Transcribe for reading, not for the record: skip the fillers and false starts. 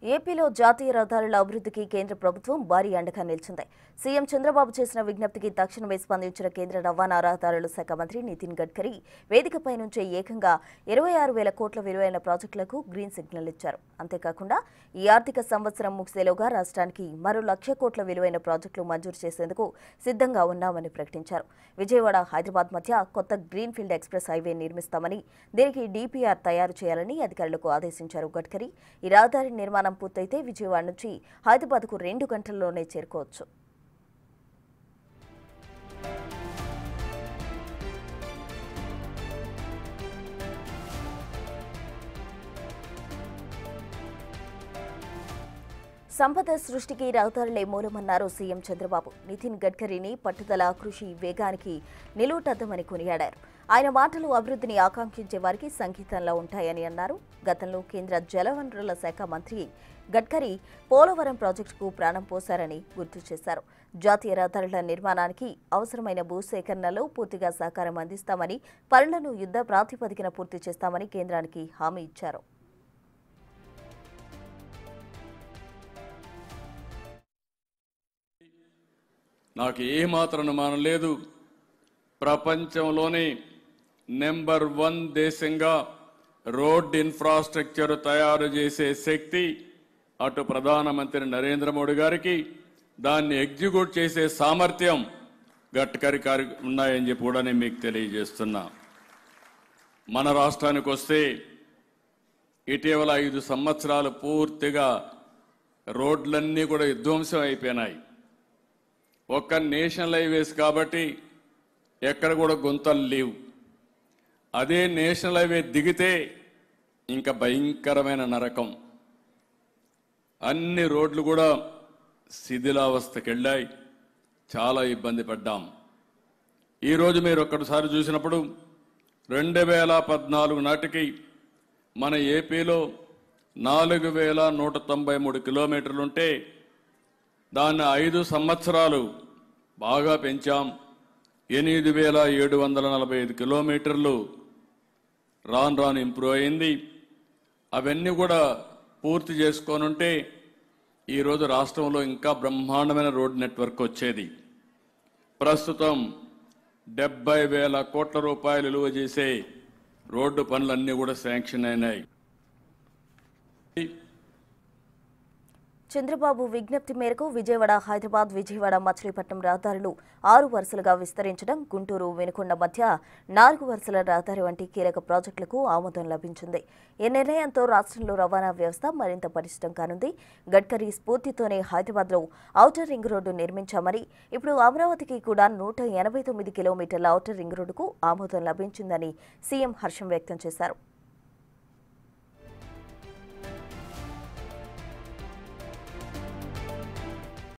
ఏపీలో జాతీయ రహదారుల అభివృద్ధికి కేంద్ర ప్రభుత్వం భారీ అండగా నిలిచింది. సీఎం చంద్రబాబు చేసిన విజ్ఞప్తికి తక్షణమే స్పందించిన కేంద్ర రవాణా రహదారుల శాఖ మంత్రి నితిన్ గడ్కరీ వేదికపై నుంచే ఏకంగా 26,000 కోట్ల విలువైన ప్రాజెక్టులకు గ్రీన్ సిగ్నల్ ఇచ్చారు. అంతేకాకుండా ఈ ఆర్థిక సంవత్సరం ముగిసేలోగా రాష్ట్రానికి మరో 1,00,000 కోట్ల విలువైన ప్రాజెక్టులు మంజూరు చేసేందుకు సిద్ధంగా ఉన్నామని ప్రకటించారు. విజయవాడ హైదరాబాద్ మధ్య కొత్త గ్రీన్ఫీల్డ్ ఎక్స్ప్రెస్ హైవే నిర్మిస్తామని, దీనికి డీపీఆర్ తయారు చేయాలని అధికారులకు ఆదేశించారు గడ్కరీ. ఈ రహదారి నిర్మాణం పూర్తయితే విజయవాడ నుంచి హైదరాబాద్కు 2 గంటల్లోనే చేరుకోవచ్చు. సంపద సృష్టికి రహదారులే మూలమన్నారు సీఎం చంద్రబాబు. నితిన్ గడ్కరీని పట్టుదల, కృషి, వేగానికి నిలువుటద్దమని కొనియాడారు. ఆయన మాటలు అభివృద్ధిని ఆకాంక్షించే వారికి సంగీతంలా ఉంటాయని అన్నారు. గతంలో కేంద్ర జలవనరుల శాఖ మంత్రి గడ్కరీ పోలవరం ప్రాజెక్టుకు ప్రాణం పోశారని గుర్తు చేశారు. జాతీయ రహదారుల నిర్మాణానికి అవసరమైన భూసేకరణలో పూర్తిగా సహకారం అందిస్తామని, పనులను యుద్ధ ప్రాతిపదికన పూర్తి చేస్తామని కేంద్రానికి హామీ ఇచ్చారు. నాకు ఏమాత్రం అనుమానం లేదు, ప్రపంచంలోనే నెంబర్ 1 దేశంగా రోడ్ ఇన్ఫ్రాస్ట్రక్చర్ తయారు చేసే శక్తి అటు ప్రధానమంత్రి నరేంద్ర మోడీ గారికి, దాన్ని ఎగ్జిక్యూట్ చేసే సామర్థ్యం గడ్కరీ గారికి ఉన్నాయని చెప్పి కూడా నేను మీకు తెలియజేస్తున్నా. మన రాష్ట్రానికి వస్తే ఇటీవల 5 సంవత్సరాలు పూర్తిగా రోడ్లన్నీ కూడా విధ్వంసం అయిపోయినాయి. ఒక్క నేషనల్ హైవేస్ కాబట్టి ఎక్కడ కూడా గుంతలు లేవు. అదే నేషనల్ హైవే దిగితే ఇంకా భయంకరమైన నరకం. అన్ని రోడ్లు కూడా శిథిలావస్థకి వెళ్ళాయి. చాలా ఇబ్బంది పడ్డాం. ఈరోజు మీరు ఒక్కసారి చూసినప్పుడు 2014 నాటికి మన ఏపీలో 4,193 కిలోమీటర్లుంటే దాన్ని 5 సంవత్సరాలు బాగా పెంచాం. 8,745 కిలోమీటర్లు రాను ఇంప్రూవ్ అయింది. అవన్నీ కూడా పూర్తి చేసుకొనుంటే ఈరోజు రాష్ట్రంలో ఇంకా బ్రహ్మాండమైన రోడ్ నెట్వర్క్ వచ్చేది. ప్రస్తుతం 70,000 కోట్ల రూపాయలు విలువ చేసే రోడ్డు పనులన్నీ కూడా శాంక్షన్ అయినాయి. చంద్రబాబు విజ్ఞప్తి మేరకు విజయవాడ, హైదరాబాద్, విజయవాడ, మచిలీపట్నం రహదారులు 6 వరుసలుగా విస్తరించడం, గుంటూరు, వినుకొండ మధ్య 4 వరుసల రహదారి వంటి కీలక ప్రాజెక్టులకు ఆమోదం లభించింది. ఈ నిర్ణయంతో రాష్ట్రంలో రవాణా వ్యవస్థ మరింత పటిష్టం కానుంది. గడ్కరీ స్ఫూర్తితోనే హైదరాబాద్లో ఔటర్ రింగ్ రోడ్డు నిర్మించామని, ఇప్పుడు అమరావతికి కూడా 189 కిలోమీటర్ల ఔటర్ రింగ్ రోడ్డుకు ఆమోదం లభించిందని సీఎం హర్షం వ్యక్తం చేశారు.